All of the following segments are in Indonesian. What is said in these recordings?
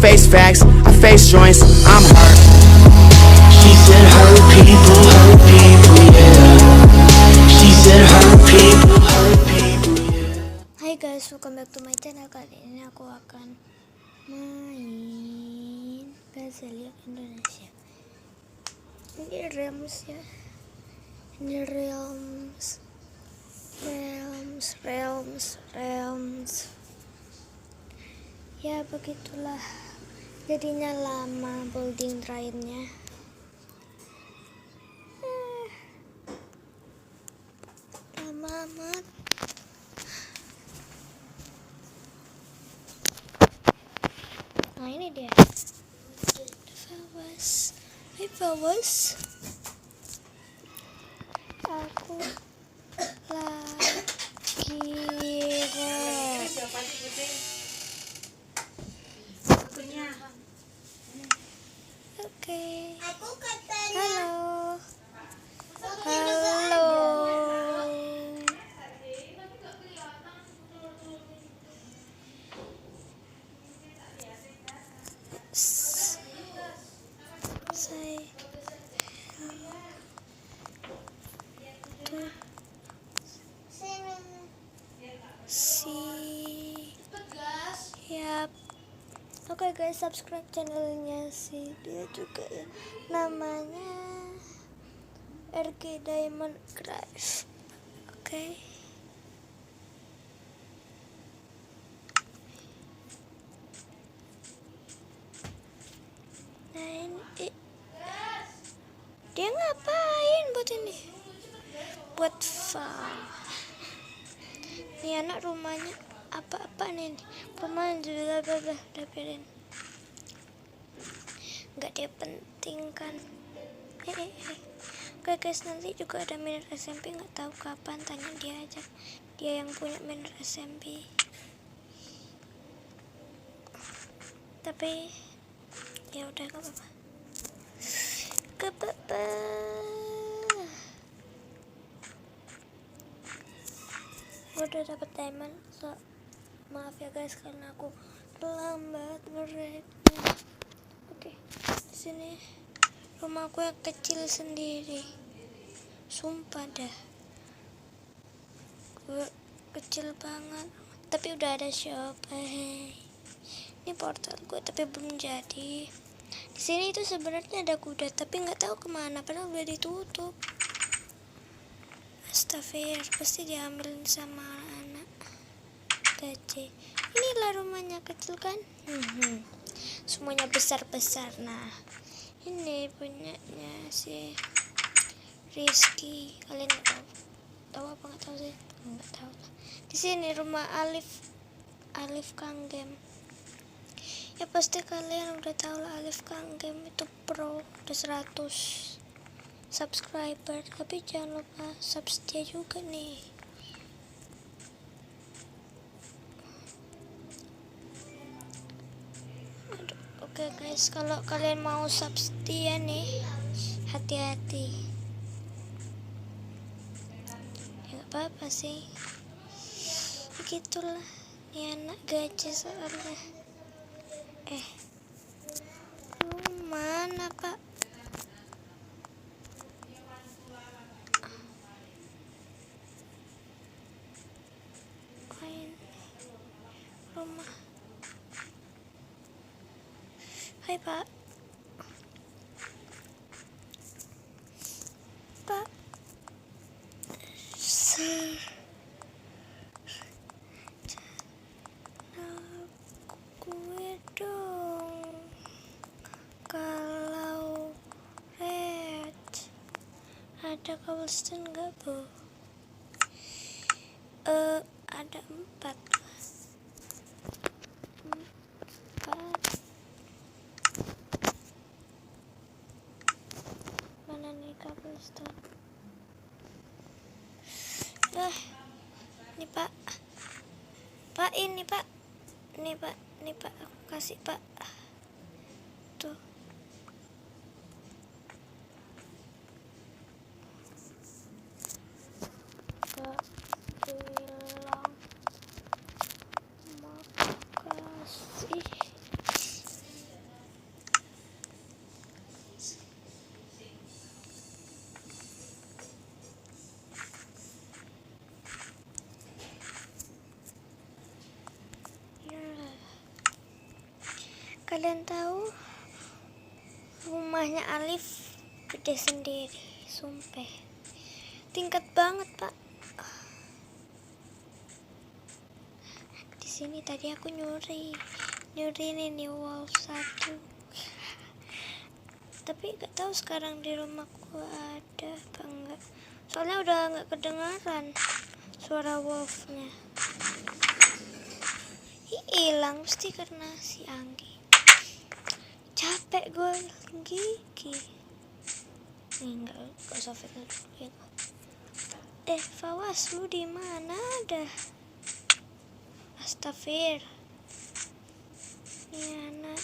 face facts, I face joints, I'm hurt. She said hurt people, yeah. She said hurt people, yeah. Hai guys, welcome back to my channel. Kali ini aku akan main Gazelle Indonesia. Ini Realms ya. Ini Realms. Ya begitulah. Jadinya lama building trainnya. Lama amat. Nah ini dia. Hai Fawas. Aku lagi Oke. Halo. Siap. Oke guys, subscribe channelnya sih, dia juga ya, namanya RG Diamond Craft. Oke. Nah ini dia ngapain buat ini? Buat ini anak rumahnya apa nih? Rumahnya juga udah biarin. Nggak dia penting kan. Oke guys, nanti juga ada miner SMP, nggak tahu kapan, tanya dia aja, dia yang punya miner SMP. Tapi ya udah nggak apa-apa. Udah dapat diamond, so maaf ya guys karena aku lambat ngereknya. Oke, di sini rumahku yang kecil sendiri, sumpah dah, gue kecil banget. Tapi udah ada shop. Ini portal gue tapi belum jadi. Di sini itu sebenarnya ada kuda tapi nggak tahu kemana, padahal udah ditutup. Astagfirullah, pasti diambilin sama anak gajah. Inilah rumahnya kecil kan. Semuanya besar-besar. Nah ini punyanya si Rizky. Kalian tahu apa nggak tahu sih? Nggak tahu. Di sini rumah Alif Kanggem. Ya pasti kalian udah tahu lah, Alif Kanggem itu pro, udah 100 subscriber. Tapi jangan lupa subscribe juga nih. Oke guys, kalau kalian mau subscribe nih, hati-hati. Ya gak apa-apa sih, begitulah ini anak gajah soalnya. Mana pak? Rumah. Hai pak. Pak. Gue dong. Kalau red ada cobblestone nggak bu? Ada 4. Mana nih cobblestone? Ini pak. Ini pak. Ini pak, aku kasih pak. Tuh. Makasih. Kalian tahu rumahnya Alif gede sendiri, sumpah. Tingkat banget, Pak. Di sini tadi aku nyuri ini wall 1. Tapi gak tahu sekarang di rumahku ada apa enggak. Soalnya udah nggak kedengaran suara wolfnya. Hilang pasti karena si Anggi. Capek gue gigi. Enggak usah fitnah dulu ya. Fawas, lu di mana dah? Astagfir. Ini anak.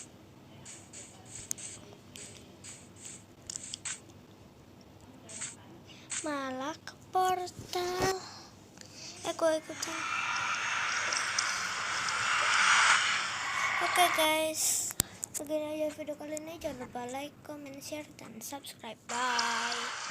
Malah ke portal. Gue ikutan. Oke guys, begini aja video kali ini. Jangan lupa like, comment, share, dan subscribe. Bye.